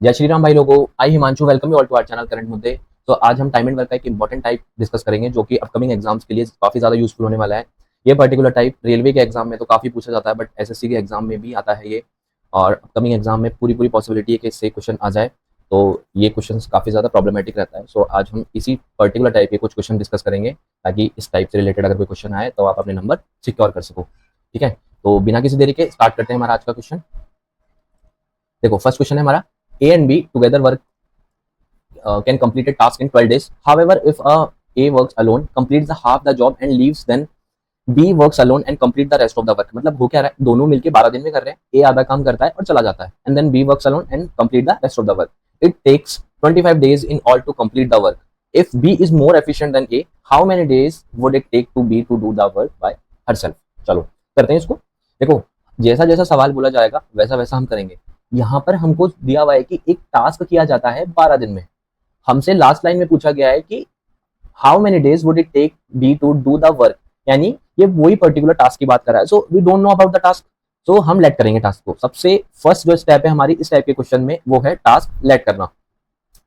जय श्री राम भाई लोगों। I Himanshu welcome you all to our channel current मुद्दे। तो आज हम टाइम एंड वर्क का एक इंपॉर्टेंट टाइप डिस्कस करेंगे जो कि अपकमिंग एग्जाम्स के लिए काफी ज्यादा यूजफुल होने वाला है। ये पर्टिकुलर टाइप रेलवे के एग्जाम में तो काफी पूछा जाता है, बट एसएससी के एग्जाम में भी आता है ये, और अपकमिंग एग्जाम में पूरी पूरी पॉसिबिलिटी है कि इससे क्वेश्चन आ जाए। तो ये क्वेश्चन काफी ज्यादा प्रॉब्लमेटिक रहता है। सो आज हम इसी पर्टिकुलर टाइप के कुछ क्वेश्चन डिस्कस करेंगे ताकि इस टाइप से रिलेटेड अगर कोई क्वेश्चन आए तो आप अपने नंबर सिक्योर कर सको। ठीक है, तो बिना किसी देरी के स्टार्ट करते हैं हमारा आज का क्वेश्चन। देखो, फर्स्ट क्वेश्चन है हमारा, ए and B together work can complete a task in 12 days. However, if A works alone, completes the half the job and leaves, then B works alone and complete the rest of the work. मतलब हो क्या रहा है, दोनों मिलके 12 दिन में कर रहे हैं। A आधा काम करता है और चला जाता है, and then B works alone and complete the rest of the work. It takes 25 days in all to complete the work. If B is more efficient than A, how many days would it take to B to do the work by herself? चलो करते हैं इसको। देखो, जैसा जैसा सवाल बोला जाएगा वैसा वैसा हम करेंगे। यहाँ पर हमको दिया हुआ है कि एक टास्क किया जाता है 12 दिन में। हमसे लास्ट लाइन में पूछा गया है कि how many days would it take be to do the work, यानी ये वही पर्टिकुलर टास्क की बात कर रहा है। So we don't know about the task, so हम लेट करेंगे टास्क को। सबसे फर्स्ट जो स्टेप है हमारी इस टाइप के क्वेश्चन में वो है टास्क लेट करना।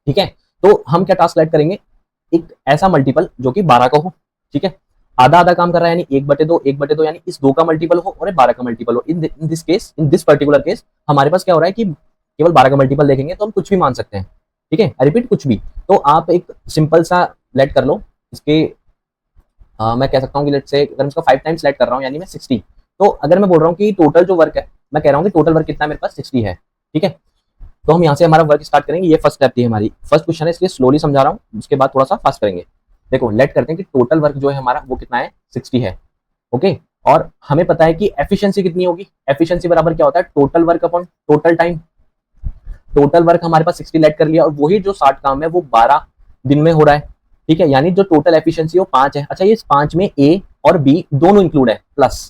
ठीक है, तो हम क्या टास्क लेट करेंगे, एक ऐसा मल्टीपल जो कि 12 का हो। ठीक है, आधा आधा काम कर रहा है यानी 1/2 1/2, यानी इस 2 का मल्टीपल हो और 12 का मल्टीपल हो। In this case, in this particular case हमारे पास क्या हो रहा है कि केवल 12 का मल्टीपल देखेंगे तो हम कुछ भी मान सकते हैं। ठीक है, आई रिपीट, कुछ भी। तो आप एक सिंपल सा लेट कर लो इसके। मैं कह सकता हूँ कि लेट से अगर मैं इसका 5 टाइम्स लेट कर रहा हूँ यानी मैं 60। तो अगर मैं बोल रहा हूँ कि टोटल जो वर्क है, मैं कह रहा हूँ कि टोटल वर्क कितना है, मेरे पास 60 है। ठीक है, तो हम यहाँ से हमारा वर्क स्टार्ट करेंगे। ये फर्स्ट स्टेप थी हमारी, फर्स्ट क्वेश्चन है, इसलिए स्लोली समझा रहा हूँ, उसके बाद थोड़ा सा फास्ट करेंगे। देखो, लेट करते हैं कि टोटल वर्क जो है हमारा वो कितना है, 60 है। ओके, और हमें पता है कि एफिशिएंसी कितनी होगी। एफिशिएंसी बराबर क्या होता है, total work upon total time. Total work हमारे पास 60 लेट कर लिया, और वही जो 60 काम है वो 12 दिन में हो रहा है। ठीक है, यानी जो टोटल एफिशिएंसी वो 5 है। अच्छा, ये 5 में ए और बी दोनों इंक्लूड है, प्लस।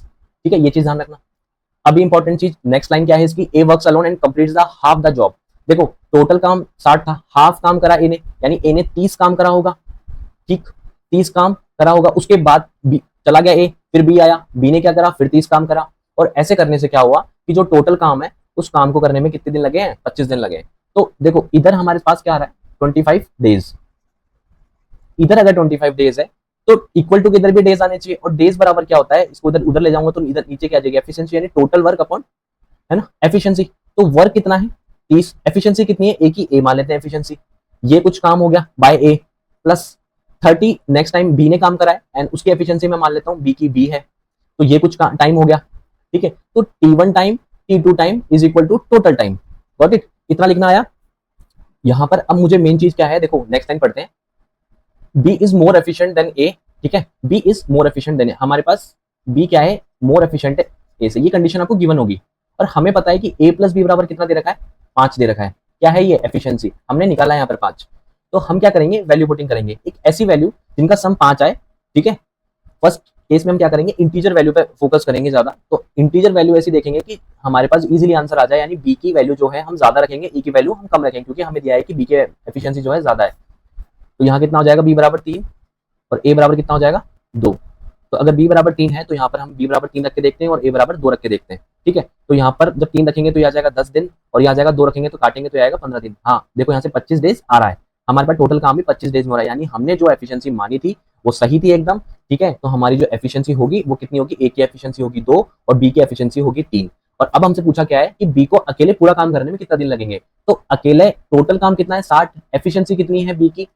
ठीक है, ये चीज ध्यान रखना। अभी इंपॉर्टेंट चीज नेक्स्ट लाइन क्या है इसकी, A works alone and completes the half the job. देखो, टोटल काम 60 था, हाफ काम करा ए ने, यानी ए ने 30 काम करा होगा। ठीक, 30 काम करा होगा, उसके बाद बी चला गया, ए फिर बी आया, बी ने क्या करा, फिर 30 काम करा। और ऐसे करने से क्या हुआ कि जो टोटल काम है उस काम को करने में कितने दिन लगे हैं, 25 दिन लगे हैं। तो देखो, इधर हमारे पास क्या आ रहा है, 25 डेज। इधर अगर 25 डेज है तो इक्वल टू इधर भी डेज आने चाहिए, और डेज बराबर क्या होता है, इसको इधर उधर ले जाऊंगा तो इधर नीचे क्या आ जाएगी, एफिशिएंसी, यानी टोटल वर्क अपॉन, है ना, एफिशिएंसी। तो वर्क कितना है, 30। एफिशिएंसी कितनी है, ए की ए मान लेते हैं एफिशिएंसी। ये कुछ काम हो गया बाय ए, प्लस 30 नेक्स्ट टाइम बी ने काम करा है, एंड उसकी एफिशिएंसी मैं मान लेता हूँ बी की बी है, तो ये कुछ टाइम हो गया। ठीक है, तो T1 time T2 time is equal to total time. Got it, इतना लिखना आया यहां पर। अब मुझे मेन चीज क्या है, देखो नेक्स्ट टाइम पढ़ते हैं, B is more efficient than A. ठीक है, B is more efficient than A, हमारे पास बी क्या है, मोर एफिशिएंट है ए से। ये कंडीशन आपको गिवन होगी, और हमें पता है कि ए प्लस बी बराबर कितना दे रखा है, 5 दे रखा है। क्या है ये, एफिशिएंसी हमने निकाला है यहाँ पर 5। तो हम क्या करेंगे, वैल्यू पुटिंग करेंगे, एक ऐसी वैल्यू जिनका सम 5 आए। ठीक है, फर्स्ट केस में हम क्या करेंगे, इंटीजर वैल्यू पे फोकस करेंगे ज्यादा। तो इंटीजर वैल्यू ऐसी देखेंगे कि हमारे पास इजीली आंसर आ जाए, यानी बी की वैल्यू जो है हम ज्यादा रखेंगे, ई की वैल्यू हम कम रखेंगे, क्योंकि हमें दिया है कि बी के एफिशिएंसी जो है ज्यादा है। तो यहाँ कितना हो जाएगा, बी बराबर 3, और ए बराबर कितना हो जाएगा, 2। तो अगर बी बराबर 3 है तो यहाँ पर हम बी बराबर 3 रख के देखते हैं और ए बराबर 2 रख के देखते हैं। ठीक है, तो यहाँ पर जब 3 रखेंगे तो यह आ जाएगा 10 दिन, और यहाँ जाएगा 2 रखेंगे तो काटेंगे तो आएगा 15 दिन। हाँ देखो, यहाँ से 25 डेज आ रहा है, हमारे पास टोटल काम भी 25 डेज में हो रहा है, यानी हमने जो एफिशिएंसी मानी थी वो सही थी एकदम। ठीक है, तो हमारी जो एफिशिएंसी होगी वो कितनी होगी, ए की एफिशिएंसी होगी 2 और बी की एफिशिएंसी होगी 3। और अब हमसे पूछा क्या है कि बी को अकेले पूरा काम करने में कितना दिन लगेंगे। तो अकेले टोटल काम कितना है, 60, एफिशिएंसी कितनी है बी की,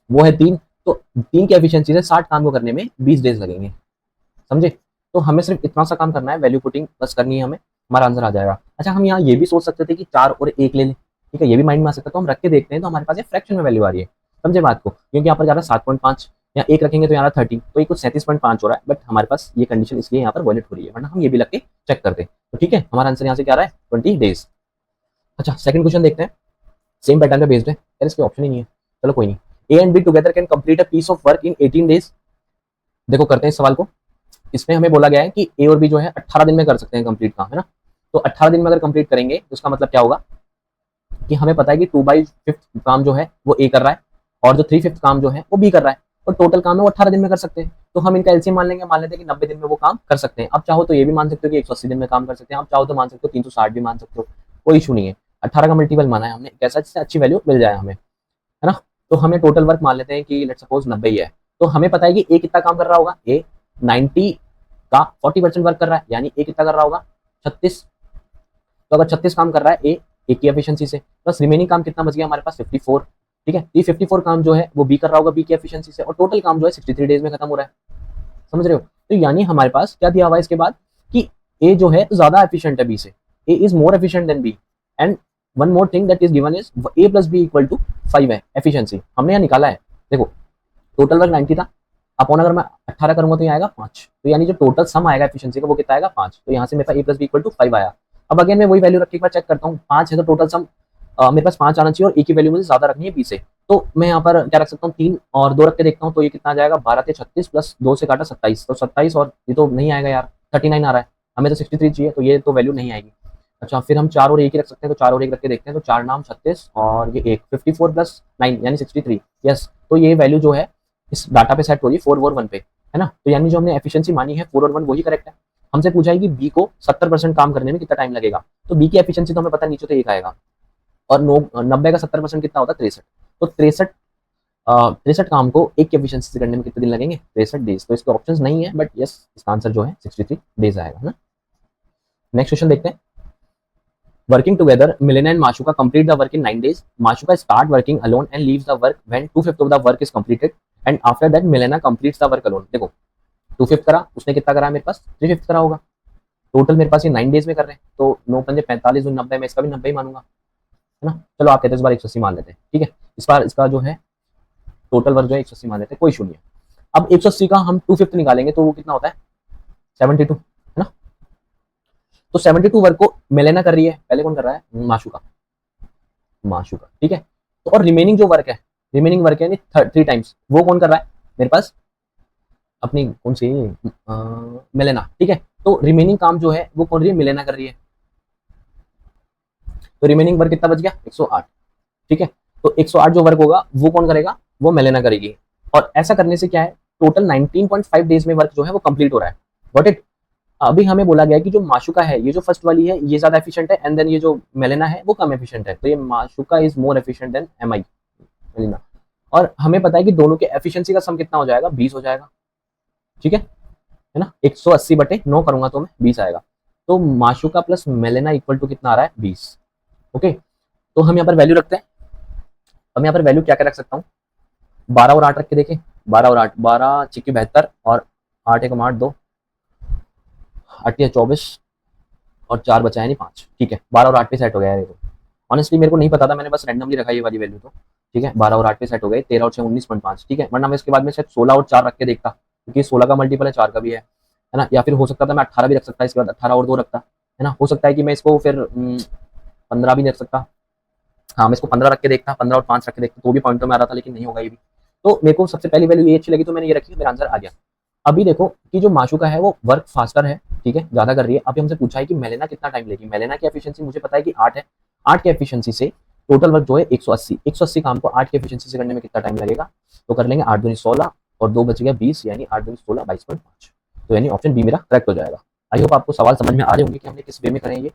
वो है 3। तो 3 की एफिशिएंसी से 60 काम को करने में 20 डेज लगेंगे, समझे। तो हमें सिर्फ इतना सा काम करना है, वैल्यू पुटिंग बस करनी है हमें, हमारा आंसर आ जाएगा। अच्छा, हम यहाँ ये भी सोच सकते थे कि 4 और 1 ले लें। ठीक है, ये भी माइंड में आ सकता है, तो हम रख के देखते हैं। तो हमारे पास ये फ्रैक्शन में वैल्यू आ रही है, समझे बात को, क्योंकि यहाँ पर जा रहा है 7.5, यहाँ 1 रखेंगे तो यहाँ 30, तो ये कुछ 37.5 हो रहा है। बट हमारे पास ये कंडीशन इसलिए यहाँ पर वैलिड हो रही है, वरना हम ये भी लग के चेक करते हैं। तो ठीक है, हमारा आंसर यहाँ से क्या आ रहा है, 20 डेज। अच्छा, सेकंड क्वेश्चन देखते हैं, सेम पैटर्न पे बेस्ड है। यार इसके ऑप्शन ही नहीं है, चलो कोई नहीं। A and B together can complete a piece of work in 18 days. देखो करते हैं इस सवाल को। इसमें हमें बोला गया है कि ए और बी जो है 18 दिन में कर सकते हैं कंप्लीट काम, है ना। तो 18 दिन में अगर कंप्लीट करेंगे तो उसका मतलब क्या होगा कि हमें पता है कि 2/5 काम जो है वो ए कर रहा है, और जो 3/5 काम जो है वो बी कर रहा है, और टोटल काम है वो 18 दिन में कर सकते हैं। तो हम इनका एलसीएम मान लेंगे, मान लेते हैं कि 90 दिन में वो काम कर सकते हैं। अब चाहो तो ये भी मान सकते हो कि 180 दिन में काम कर सकते हैं, आप चाहो तो मान सकते हो 360 भी मान सकते हो, कोई इशू नहीं है। 18 का मल्टीपल माना है हमने, कैसा जिससे अच्छी वैल्यू मिल जाए हमें, है ना। तो हमें टोटल वर्क मान लेते हैं कि लेट्स सपोज 90 ही है। तो हमें पता है कि ए कितना काम कर रहा होगा, ए 90 का 40% वर्क कर रहा है, यानी ए कितना कर रहा होगा 36। तो अगर 36 काम कर रहा है ए की एफिशिएंसी से, प्लस रिमेनिंग काम कितना बच गया हमारे पास 54। ठीक है, ये 54 काम जो है वो बी कर रहा होगा बी की एफिशिएंसी से, और टोटल काम जो है 63 डेज में खत्म हो रहा है। समझ रहे हो। तो यानी हमारे पास क्या दिया हुआ है इसके बाद कि ए जो है ज्यादा एफिशिएंट है बी से, A is more efficient than B, and one more thing that is given is A plus B equal to 5 है एफिशिएंसी, हमने यहाँ निकाला है। देखो टोटल वर्क 90 था, अपॉन अगर मैं 18 करूंगा तो ये आएगा 5, तो यानी जो टोटल सम आएगा एफिशिएंसी का वो कितना आएगा 5। तो यहाँ से मेरे पास ए प्लस बी इक्वल टू 5 आया। अब अगेन मैं वही वैल्यू रख के एक बार चेक करता हूँ, 5 है तो टोटल सम मेरे पास 5 आना चाहिए, और ए की वैल्यू मुझे ज्यादा रखनी है बी से। तो मैं यहाँ पर क्या रख सकता हूँ, 3 और 2 रख के देखता हूँ, तो ये कितना आ जाएगा 12 से 36 प्लस 2 से काटा 27, तो 27 और ये तो नहीं आएगा यार, 39 आ रहा है, हमें तो 63 चाहिए, तो ये तो वैल्यू नहीं आएगी। अच्छा फिर हम 4 और 1 ही रख सकते हैं, तो 4 और 1 रख के देखते हैं, तो 4 नाम 36 और ये 1 54 प्लस 9 यानी 63। यस, तो ये वैल्यू जो है इस डाटा पे सेट हो रही है 4 और 1 पे, है ना। तो यानी जो हमने एफिशिएंसी मानी है 4 और 1 वही करेक्ट है। हमसे पूछा है कि बी को 70% काम करने में कितना टाइम लगेगा, तो बी की एफिशिएंसी तो हमें पता नीचे तो 1 आएगा, और 90 का 70% कितना होता है 63। तो 63 काम को एक की एफिशिएंसी से करने में कितने दिन लगेंगे 63 डेज। तो इसके ऑप्शंस नहीं है, बट यस इसका आंसर जो है 63 डेज आएगा ना। नेक्स्ट क्वेश्चन देखते हैं। Working together Milina and Mashuka complete the work in 9 days। Mashuka start working alone and leaves the work when 2/5 of the work is completed and after that Milina completes the work alone. देखो 2/5 करा, उसने कितना करा मेरे पास 3/5 करा होगा। टोटल मेरे पास ये 9 डेज में कर रहे हैं, तो 9 पंजे 45 और 90 में इसका भी 90 ही मानूंगा, है ना। चलो आप कहते हैं इस बार 180 मान लेते हैं, ठीक है। इस बार इसका जो है टोटल वर्क जो है 180 मान लेते हैं, कोई इशू नहीं है। अब 180 का हम 2/5 निकालेंगे तो वो कितना होता है 72, है ना। तो 72 वर्क को मेलेना कर रही है, पहले कौन कर रहा है माशुका, माशुका, ठीक है। तो और रिमेनिंग जो वर्क है, रिमेनिंग वर्क है 3 टाइम्स, वो कौन कर रहा है मेरे पास अपनी कौन सी मेलेना, ठीक है। तो रिमेनिंग काम जो है वो कौन रही है मेलेना कर रही है, तो रिमेनिंग वर्क कितना बच गया 108, ठीक है। तो 108 जो वर्क होगा वो कौन करेगा, वो मेलेना करेगी, और ऐसा करने से क्या है टोटल 19.5 डेज में वर्क जो है वो कंप्लीट हो रहा है। Got it. अभी हमें बोला गया कि जो माशुका है ये जो फर्स्ट वाली है ये ज्यादा एफिशिएंट है, एंड देन ये जो मेलेना है वो कम एफिशिएंट है, तो ये Mashuka is more efficient than एमआई मेलिना। और हमें पता है कि दोनों के एफिशिएंसी का सम कितना हो जाएगा 20 हो जाएगा, ठीक है ना। 180/9 करूंगा तो मैं 20 आएगा, तो माशुका प्लस मेलेना इक्वल टू कितना आ रहा है 20। ओके, तो हम यहाँ पर वैल्यू रखते हैं। हम यहाँ पर वैल्यू क्या क्या रख सकता हूँ, 12 और 8 रख के देखें, 12 और 8, 12 छिक्की 72 और 8 एकम 8 2 8 24 और 4 बचा है नहीं 5, ठीक है। 12 और 8 पे सेट हो गया है। ऑनेस्टली मेरे को नहीं पता था, मैंने बस रैंडमली रखा ये वाली वैल्यू, तो ठीक है 12 और 8 पे सेट हो गए, 13 और 6 19.5, ठीक है। वरना मैं इसके बाद में शायद 16 और 4 रख के देखता, क्योंकि 16 का मल्टीपल है 4 का भी है ना। या फिर हो सकता था मैं 18 भी रख सकता, इसके बाद 18 और 2 रखता, है ना। हो सकता है कि मैं इसको फिर 15 भी नहीं रख सकता, हाँ मैं इसको 15 रख के देखता, 15 और 5 रख के देखता तो भी पॉइंटों में आ रहा था, लेकिन नहीं होगा ये भी। तो मेरे को सबसे पहली वैल्यू ये अच्छी लगी तो मैंने ये रखी, मेरा आंसर आ गया। अभी देखो कि जो माशुका है वो वर्क फास्टर है, ठीक है, ज्यादा कर रही है। अभी हमसे पूछा है कि मेलेना कितना टाइम लेगी, मेलेना की एफिशिएंसी मुझे पता है कि 8 है, 8 की एफिशिएंसी से टोटल वर्क जो है 180 काम को 8 की एफिशिएंसी से करने में कितना टाइम लगेगा, तो कर लेंगे 8 दूनी 16 और 2 बच गया 20, यानी 8 दूनी 16 22.5, तो यानी ऑप्शन बी मेरा करेक्ट हो जाएगा। आई होप आपको सवाल समझ में आ रहे होंगे कि हमने किस वे में करेंगे।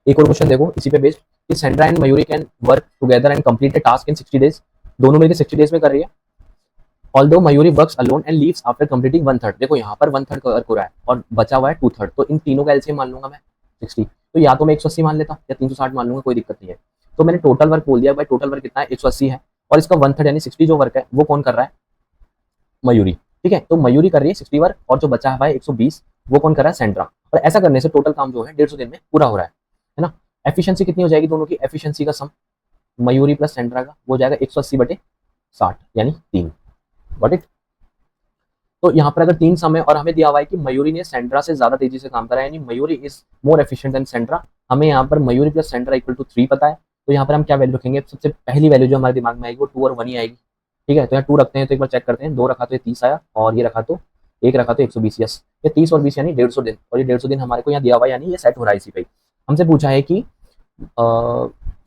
एक और क्वेश्चन देखो इसी पे बेस्ड, कि Sandra and Mayuri can work together and complete a task in 60 days. दोनों मिलकर 60 डेज में कर रही है। Although Mayuri works alone and leaves after completing 1/3। देखो यहाँ पर 1/3 वर्क हो रहा है और बचा हुआ है 2/3, तो इन तीनों का एलसीएम मान लूंगा मैं 60, तो या तो मैं 180 मान लेता हूँ या 360 मान लूंगा, कोई दिक्कत नहीं है। तो मैंने टोटल वर्क बोल दिया भाई, टोटल वर्क कितना है 180 है, और इसका 1/3 यानी 60 जो वर्क है वो कौन कर रहा है मयूरी, ठीक है। तो मयूरी कर रही है 60 वर्क, और जो बचा है भाई 120 वो कौन कर रहा है सेंड्रा। और ऐसा करने से टोटल काम जो है 150 दिन में पूरा हो रहा है ना। एफिशिएंसी कितनी हो जाएगी दोनों की, एफिशिएंसी का सम मयूरी प्लस सेंड्रा का वो जाएगा 180/60 यानी 3। Got it. तो यहाँ पर अगर 3 सम है और हमें दिया हुआ है कि मयूरी ने सेंड्रा से ज्यादा तेजी से काम करा है, यानी Mayuri is more efficient than Sandra. हमें यहाँ पर Mayuri plus Sandra equal to 3 पता है, तो यहाँ पर हम क्या वैल्यू रखेंगे, सबसे पहली वैल्यू जो हमारे दिमाग में आएगी वो 2 और 1 ही आएगी, ठीक है। तो यहाँ 2 रखते हैं, तो एक बार चेक करते हैं, 2 रखा तो ये 30 आया, और ये रखा तो 1 रखा तो 120। यस, ये 30 और 20 यानी 150 दिन, और ये 150 दिन हमारे को यहाँ दिया हुआ है, यानी ये सेट हो रहा है इसी पे। हमसे पूछा है कि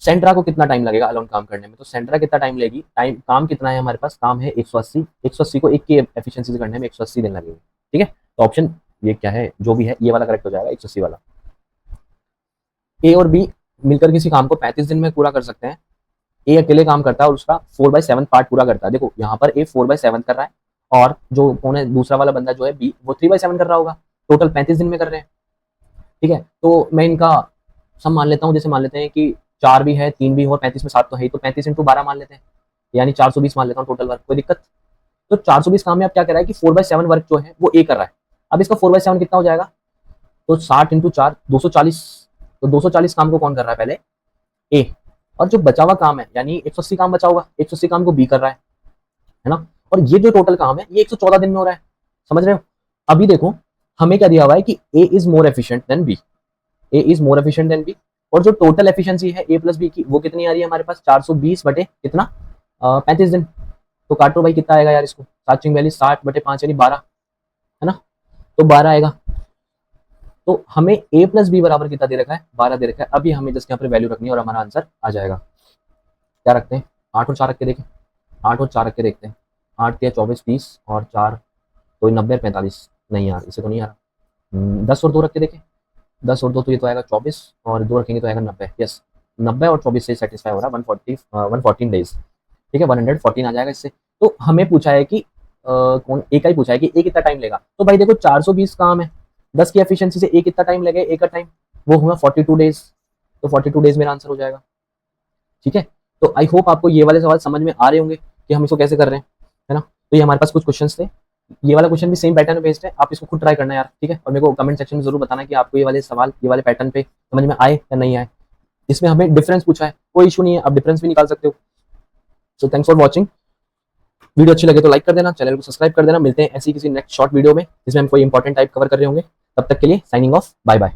सेंट्रा को कितना टाइम लगेगा अलोन काम करने में, तो सेंट्रा कितना टाइम लेगी, टाइम काम कितना है हमारे पास, काम है 180, 180 को 1 की एफिशिएंसी से करने में 180 दिन लगेगी, ठीक है। तो ऑप्शन ये क्या है जो भी है ये वाला करेक्ट हो जाएगा 180 वाला। ए और बी मिलकर किसी काम को 35 दिन में पूरा कर सकते हैं, ए अकेले काम करता है और उसका 4/7 पार्ट पूरा करता है। देखो यहाँ पर ए 4/7 कर रहा है और जो कौन है दूसरा वाला बंदा जो है बी, वो 3/7 कर रहा होगा। टोटल 35 दिन में कर रहे हैं, ठीक है। तो मैं इनका सम मान लेता हूँ, जैसे मान लेते हैं कि 4 भी है, 3 भी हो, 35 में 7 तो है ही, तो 35 × 12 मान लेते हैं, यानी 420 मान लेता हूँ टोटल वर्क, कोई दिक्कत। तो 420 काम में अब क्या कर रहा है कि 4/7 वर्क जो है वो ए कर रहा है। अब इसका 4/7 कितना हो जाएगा, तो 60 × 4 240, तो 240 काम को कौन कर रहा है पहले, ए। और जो बचा हुआ काम है यानी 180 काम बचा होगा, 180 काम को बी कर रहा है ना। और ये जो टोटल काम है ये 114 दिन में हो रहा है, समझ रहे हो। अभी देखो हमें क्या दिया हुआ है कि A is more efficient than B, A is more efficient than B. और जो टोटल एफिशिएंसी है ए प्लस बी की वो कितनी आ रही है हमारे पास, 420 बटे कितना 35 दिन। तो काटो भाई कितना आएगा यार इसको, 7 वैल्यू 60/5 यानी 12, है ना। तो 12 आएगा। तो हमें ए प्लस बी बराबर कितना दे रखा है, 12 दे रखा है। अभी हमें जस्ट यहाँ पर वैल्यू रखनी है और हमारा आंसर आ जाएगा। क्या रखते हैं, 8 और 4 रख के देखें, 8 और 4 रख के देखते हैं। 8 के 24 30 और 4 तो 90 और 45, नहीं यार इसे तो नहीं आ रहा। 10 और 2 रख के देखें, 10 और 2 तो ये तो आएगा 24 और 2 रखेंगे तो आएगा 90। यस 90 और 24 से सेटिस्फाई हो रहा है, 114 डेज, ठीक है, 114 आ जाएगा इससे। तो हमें पूछा है कि कौन ए का ही पूछा है कि ए कितना टाइम लेगा। तो भाई देखो 420 काम है, 10 की एफिशिएंसी से ए कितना टाइम लगेगा, ए का टाइम वो होगा 42 डेज। तो 42 डेज मेरा आंसर हो जाएगा, ठीक है। तो आई होप आपको ये वाले सवाल समझ में आ रहे होंगे कि हम इसको कैसे कर रहे हैं, है ना। तो ये हमारे पास कुछ क्वेश्चन थे, ये वाला क्वेश्चन भी सेम पैटर्न में बेस्ड है, आप इसको खुद ट्राई करना यार, ठीक है। और मेरे को कमेंट सेक्शन में जरूर बताना कि आपको ये वाले सवाल ये वाले पैटर्न पे समझ में आए या नहीं आए। इसमें हमें डिफरेंस पूछा है, कोई इशू नहीं है, आप डिफरेंस भी निकाल सकते हो। So thanks for watching, video अच्छी लगे तो लाइक कर देना, चैनल को सब्सक्राइब कर देना। मिलते हैं ऐसी किसी नेक्स्ट शॉर्ट वीडियो में जिसमें हम कोई इंपॉर्टेंट टाइप कवर कर रहे होंगे। तब तक के लिए साइनिंग ऑफ, बाय बाय।